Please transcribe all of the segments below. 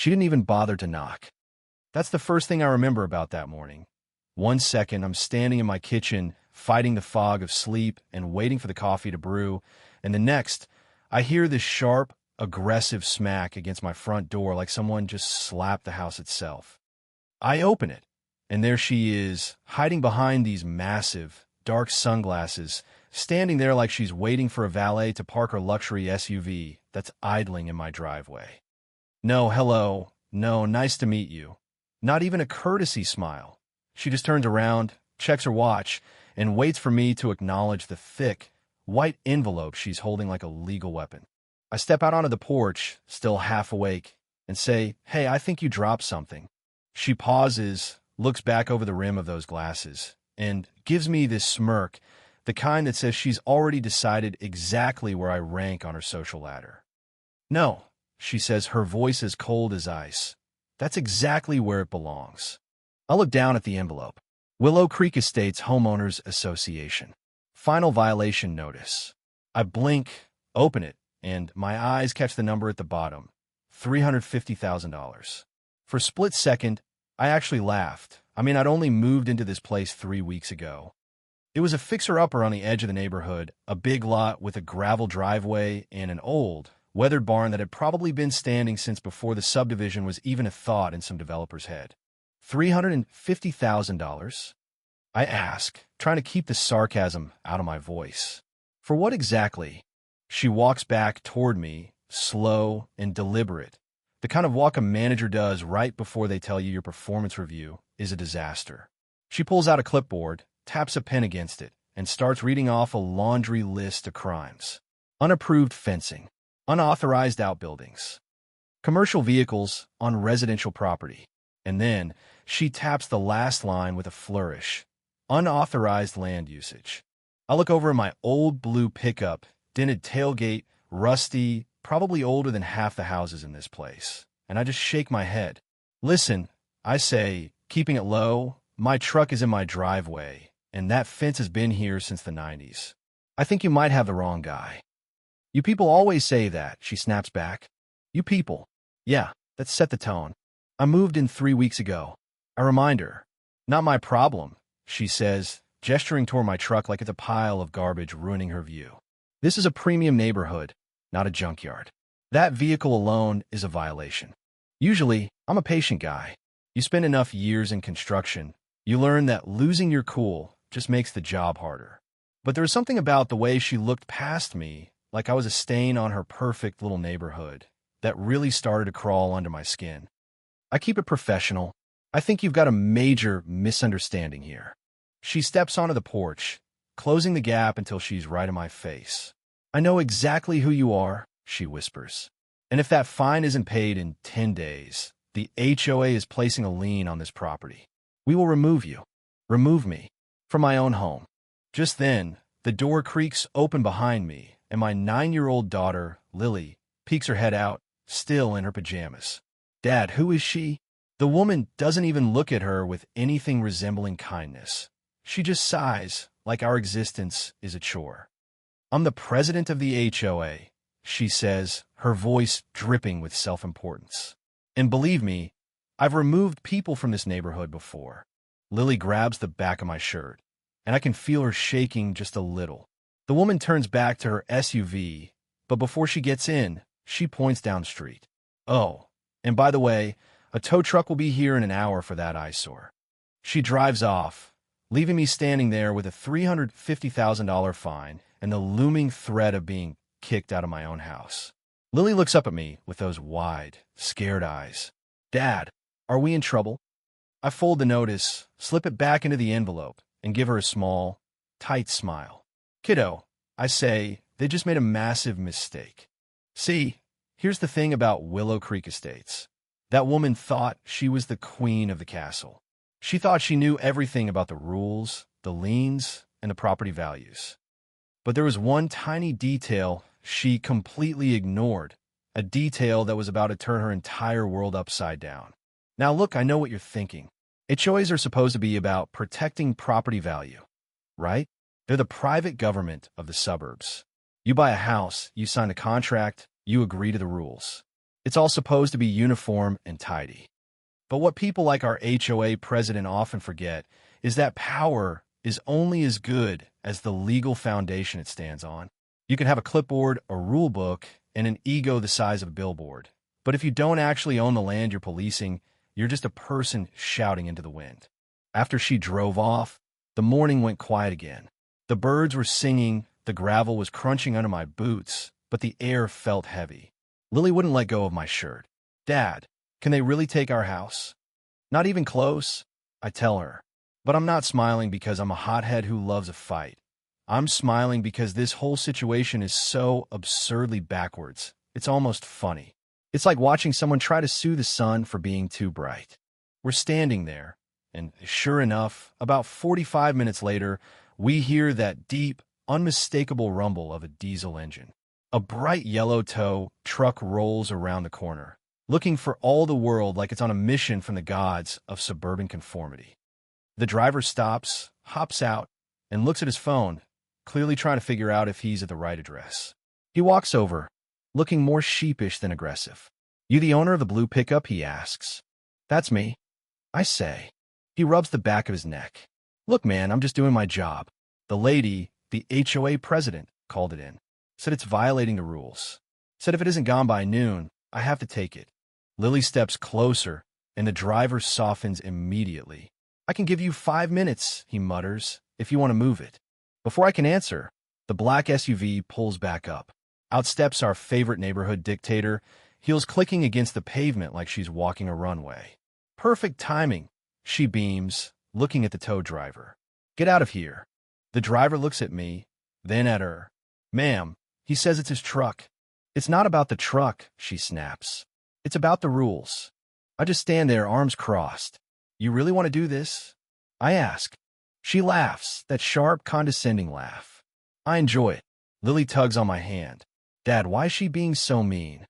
She didn't even bother to knock. That's the first thing I remember about that morning. 1 second, I'm standing in my kitchen, fighting the fog of sleep and waiting for the coffee to brew, and the next, I hear this sharp, aggressive smack against my front door like someone just slapped the house itself. I open it, and there she is, hiding behind these massive, dark sunglasses, standing there like she's waiting for a valet to park her luxury SUV that's idling in my driveway. No, hello, no, nice to meet you. Not even a courtesy smile. She just turns around, checks her watch, and waits for me to acknowledge the thick, white envelope she's holding like a legal weapon. I step out onto the porch, still half awake, and say, "Hey, I think you dropped something." She pauses, looks back over the rim of those glasses, and gives me this smirk, the kind that says she's already decided exactly where I rank on her social ladder. "No," she says, her voice as cold as ice. "That's exactly where it belongs." I look down at the envelope. Willow Creek Estates Homeowners Association. Final violation notice. I blink, open it, and my eyes catch the number at the bottom. $350,000. For a split second, I actually laughed. I mean, I'd only moved into this place 3 weeks ago. It was a fixer-upper on the edge of the neighborhood, a big lot with a gravel driveway and an old, weathered barn that had probably been standing since before the subdivision was even a thought in some developer's head. $350,000? I ask, trying to keep the sarcasm out of my voice. For what exactly? She walks back toward me, slow and deliberate. The kind of walk a manager does right before they tell you your performance review is a disaster. She pulls out a clipboard, taps a pen against it, and starts reading off a laundry list of crimes. Unapproved fencing, unauthorized outbuildings, commercial vehicles on residential property. And then she taps the last line with a flourish. Unauthorized land usage. I look over at my old blue pickup, dented tailgate, rusty, probably older than half the houses in this place, and I just shake my head. "Listen," I say, keeping it low, "my truck is in my driveway, and that fence has been here since the 90s. I think you might have the wrong guy." "You people always say that," she snaps back. "You people." Yeah, that set the tone. "I moved in 3 weeks ago." I remind her. "Not my problem," she says, gesturing toward my truck like it's a pile of garbage ruining her view. "This is a premium neighborhood, not a junkyard. That vehicle alone is a violation." Usually, I'm a patient guy. You spend enough years in construction, you learn that losing your cool just makes the job harder. But there was something about the way she looked past me, like I was a stain on her perfect little neighborhood, that really started to crawl under my skin. "I keep it professional. I think you've got a major misunderstanding here." She steps onto the porch, closing the gap until she's right in my face. "I know exactly who you are," she whispers. "And if that fine isn't paid in 10 days, the HOA is placing a lien on this property. We will remove you, remove me, from my own home." Just then, the door creaks open behind me, and my 9-year-old daughter, Lily, peeks her head out, still in her pajamas. "Dad, who is she?" The woman doesn't even look at her with anything resembling kindness. She just sighs, like our existence is a chore. "I'm the president of the HOA," she says, her voice dripping with self-importance. "And believe me, I've removed people from this neighborhood before." Lily grabs the back of my shirt, and I can feel her shaking just a little. The woman turns back to her SUV, but before she gets in, she points down the street. "Oh, and by the way, a tow truck will be here in an hour for that eyesore." She drives off, leaving me standing there with a $350,000 fine and the looming threat of being kicked out of my own house. Lily looks up at me with those wide, scared eyes. "Dad, are we in trouble?" I fold the notice, slip it back into the envelope, and give her a small, tight smile. "Kiddo," I say, "they just made a massive mistake. See, here's the thing about Willow Creek Estates. That woman thought she was the queen of the castle. She thought she knew everything about the rules, the liens, and the property values. But there was one tiny detail she completely ignored, a detail that was about to turn her entire world upside down. Now look, I know what you're thinking. HOAs are supposed to be about protecting property value, right? They're the private government of the suburbs. You buy a house, you sign a contract, you agree to the rules. It's all supposed to be uniform and tidy. But what people like our HOA president often forget is that power is only as good as the legal foundation it stands on. You can have a clipboard, a rule book, and an ego the size of a billboard. But if you don't actually own the land you're policing, you're just a person shouting into the wind. After she drove off, the morning went quiet again. The birds were singing, the gravel was crunching under my boots, but the air felt heavy. Lily wouldn't let go of my shirt. "Dad, can they really take our house?" "Not even close," I tell her. But I'm not smiling because I'm a hothead who loves a fight. I'm smiling because this whole situation is so absurdly backwards. It's almost funny. It's like watching someone try to sue the sun for being too bright. We're standing there, and sure enough, about 45 minutes later, we hear that deep, unmistakable rumble of a diesel engine. A bright yellow tow truck rolls around the corner, looking for all the world like it's on a mission from the gods of suburban conformity. The driver stops, hops out, and looks at his phone, clearly trying to figure out if he's at the right address. He walks over, looking more sheepish than aggressive. "You the owner of the blue pickup?" he asks. "That's me," I say. He rubs the back of his neck. "Look, man, I'm just doing my job. The lady, the HOA president, called it in. Said it's violating the rules. Said if it isn't gone by noon, I have to take it." Lily steps closer, and the driver softens immediately. "I can give you 5 minutes," he mutters, "if you want to move it." Before I can answer, the black SUV pulls back up. Out steps our favorite neighborhood dictator, heels clicking against the pavement like she's walking a runway. "Perfect timing," she beams, looking at the tow driver. "Get out of here." The driver looks at me, then at her. "Ma'am, he says it's his truck." "It's not about the truck," she snaps. "It's about the rules." I just stand there, arms crossed. "You really want to do this?" I ask. She laughs, that sharp, condescending laugh. I enjoy it. Lily tugs on my hand. "Dad, why is she being so mean?"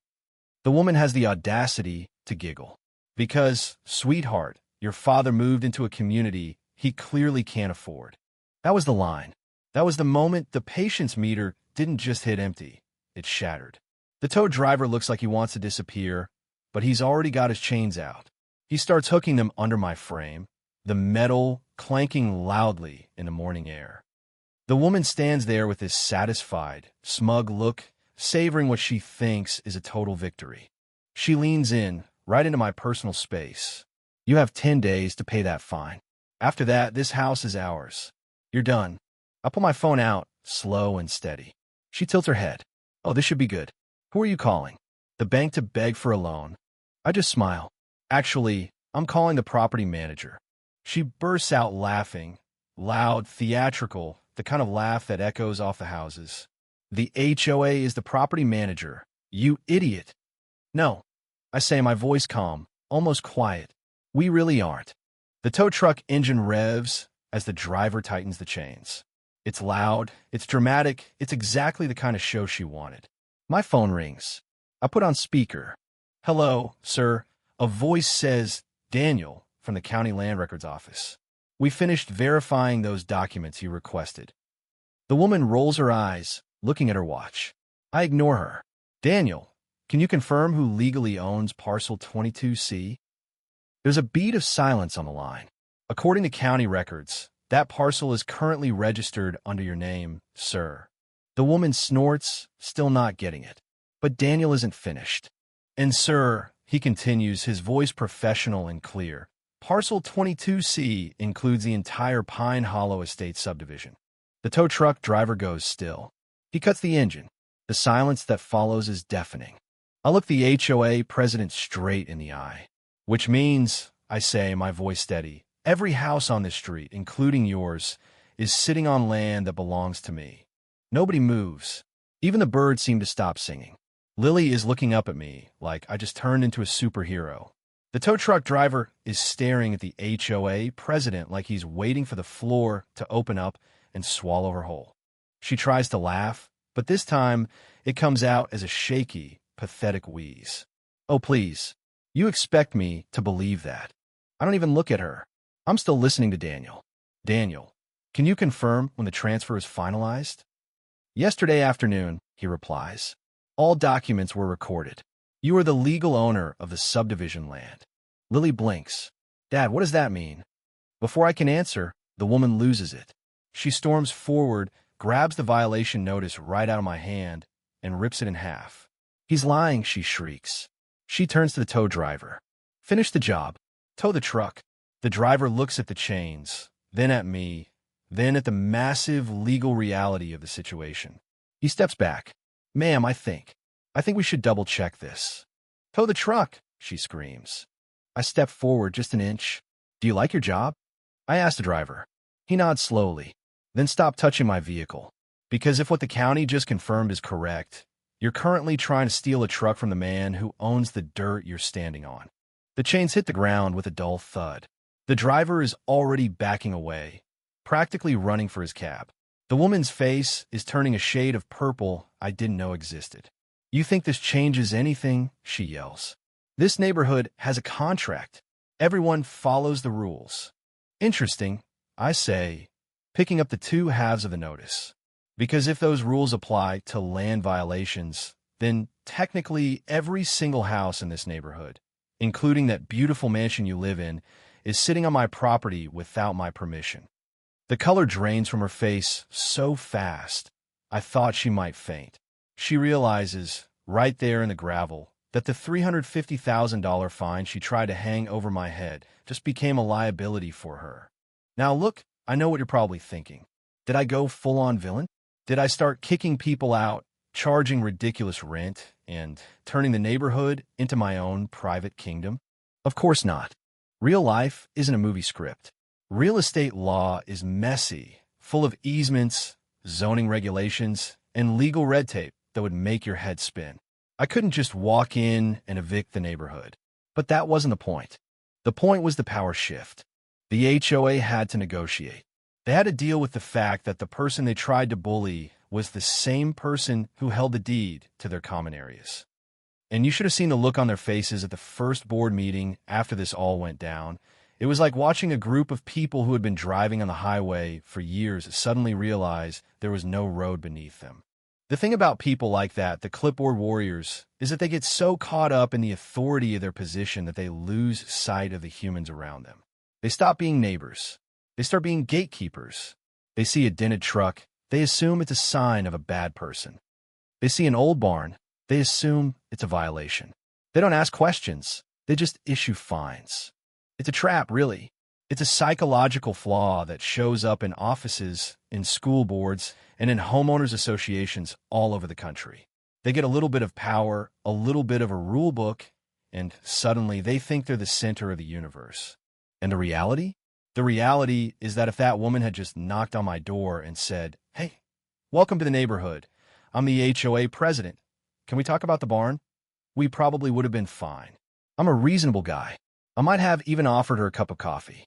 The woman has the audacity to giggle. "Because, sweetheart, your father moved into a community he clearly can't afford." That was the line. That was the moment the patience meter didn't just hit empty. It shattered. The tow driver looks like he wants to disappear, but he's already got his chains out. He starts hooking them under my frame, the metal clanking loudly in the morning air. The woman stands there with this satisfied, smug look, savoring what she thinks is a total victory. She leans in, right into my personal space. "You have 10 days to pay that fine. After that, this house is ours. You're done." I pull my phone out, slow and steady. She tilts her head. "Oh, this should be good. Who are you calling? The bank to beg for a loan?" I just smile. "Actually, I'm calling the property manager." She bursts out laughing, loud, theatrical, the kind of laugh that echoes off the houses. "The HOA is the property manager, you idiot." "No," I say, my voice calm, almost quiet. "We really aren't." The tow truck engine revs as the driver tightens the chains. It's loud, it's dramatic, it's exactly the kind of show she wanted. My phone rings. I put on speaker. "Hello, sir." A voice says, "Daniel," from the county land records office. "We finished verifying those documents you requested." The woman rolls her eyes, looking at her watch. I ignore her. "Daniel, can you confirm who legally owns parcel 22C?" There's a beat of silence on the line. "According to county records, that parcel is currently registered under your name, sir." The woman snorts, still not getting it. But Daniel isn't finished. "And sir," he continues, his voice professional and clear, "parcel 22C includes the entire Pine Hollow Estate subdivision." The tow truck driver goes still. He cuts the engine. The silence that follows is deafening. I look the HOA president straight in the eye. "Which means," I say, my voice steady, "every house on this street, including yours, is sitting on land that belongs to me." Nobody moves. Even the birds seem to stop singing. Lily is looking up at me like I just turned into a superhero. The tow truck driver is staring at the HOA president like he's waiting for the floor to open up and swallow her whole. She tries to laugh, but this time it comes out as a shaky, pathetic wheeze. "Oh, please. You expect me to believe that?" I don't even look at her. I'm still listening to Daniel. "Daniel, can you confirm when the transfer is finalized?" "Yesterday afternoon," he replies. "All documents were recorded." You are the legal owner of the subdivision land. Lily blinks. Dad, what does that mean? Before I can answer, the woman loses it. She storms forward, grabs the violation notice right out of my hand, and rips it in half. He's lying, she shrieks. She turns to the tow driver. Finish the job. Tow the truck. The driver looks at the chains, then at me, then at the massive legal reality of the situation. He steps back. Ma'am, I think we should double-check this. Tow the truck, she screams. I step forward just an inch. Do you like your job? I ask the driver. He nods slowly. Then stop touching my vehicle. Because if what the county just confirmed is correct, you're currently trying to steal a truck from the man who owns the dirt you're standing on. The chains hit the ground with a dull thud. The driver is already backing away, practically running for his cab. The woman's face is turning a shade of purple I didn't know existed. You think this changes anything? She yells. This neighborhood has a contract. Everyone follows the rules. Interesting, I say, picking up the two halves of the notice. Because if those rules apply to land violations, then technically every single house in this neighborhood, including that beautiful mansion you live in, is sitting on my property without my permission. The color drains from her face so fast, I thought she might faint. She realizes, right there in the gravel, that the $350,000 fine she tried to hang over my head just became a liability for her. Now look, I know what you're probably thinking. Did I go full-on villain? Did I start kicking people out, charging ridiculous rent, and turning the neighborhood into my own private kingdom? Of course not. Real life isn't a movie script. Real estate law is messy, full of easements, zoning regulations, and legal red tape that would make your head spin. I couldn't just walk in and evict the neighborhood. But that wasn't the point. The point was the power shift. The HOA had to negotiate. They had to deal with the fact that the person they tried to bully was the same person who held the deed to their common areas. And you should have seen the look on their faces at the first board meeting after this all went down. It was like watching a group of people who had been driving on the highway for years suddenly realize there was no road beneath them. The thing about people like that, the clipboard warriors, is that they get so caught up in the authority of their position that they lose sight of the humans around them. They stop being neighbors. They start being gatekeepers. They see a dented truck. They assume it's a sign of a bad person. They see an old barn. They assume it's a violation. They don't ask questions. They just issue fines. It's a trap, really. It's a psychological flaw that shows up in offices, in school boards, and in homeowners associations all over the country. They get a little bit of power, a little bit of a rule book, and suddenly they think they're the center of the universe. And the reality? The reality is that if that woman had just knocked on my door and said, "Hey, welcome to the neighborhood. I'm the HOA president. Can we talk about the barn?" we probably would have been fine. I'm a reasonable guy. I might have even offered her a cup of coffee.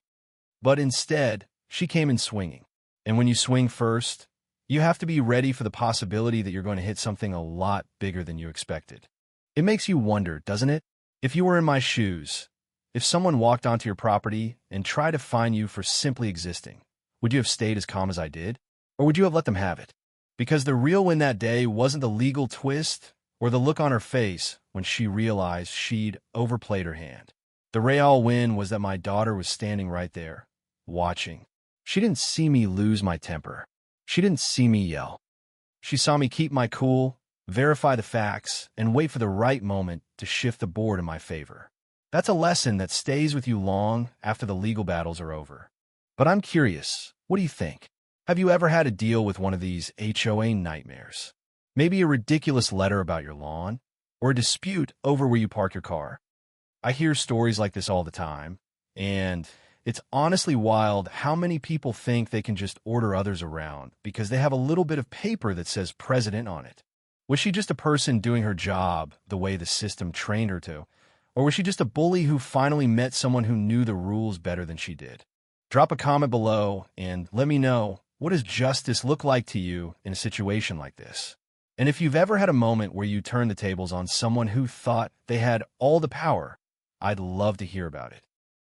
But instead, she came in swinging. And when you swing first, you have to be ready for the possibility that you're going to hit something a lot bigger than you expected. It makes you wonder, doesn't it? If you were in my shoes, if someone walked onto your property and tried to fine you for simply existing, would you have stayed as calm as I did? Or would you have let them have it? Because the real win that day wasn't the legal twist or the look on her face when she realized she'd overplayed her hand. The real win was that my daughter was standing right there, watching. She didn't see me lose my temper. She didn't see me yell. She saw me keep my cool, verify the facts, and wait for the right moment to shift the board in my favor. That's a lesson that stays with you long after the legal battles are over. But I'm curious, what do you think? Have you ever had to deal with one of these HOA nightmares? Maybe a ridiculous letter about your lawn, or a dispute over where you park your car. I hear stories like this all the time, and it's honestly wild how many people think they can just order others around because they have a little bit of paper that says president on it. Was she just a person doing her job the way the system trained her to? Or was she just a bully who finally met someone who knew the rules better than she did? Drop a comment below and let me know, what does justice look like to you in a situation like this? And if you've ever had a moment where you turned the tables on someone who thought they had all the power, I'd love to hear about it.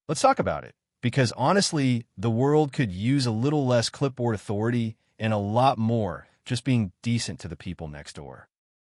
Let's talk about it, because honestly, the world could use a little less clipboard authority and a lot more just being decent to the people next door.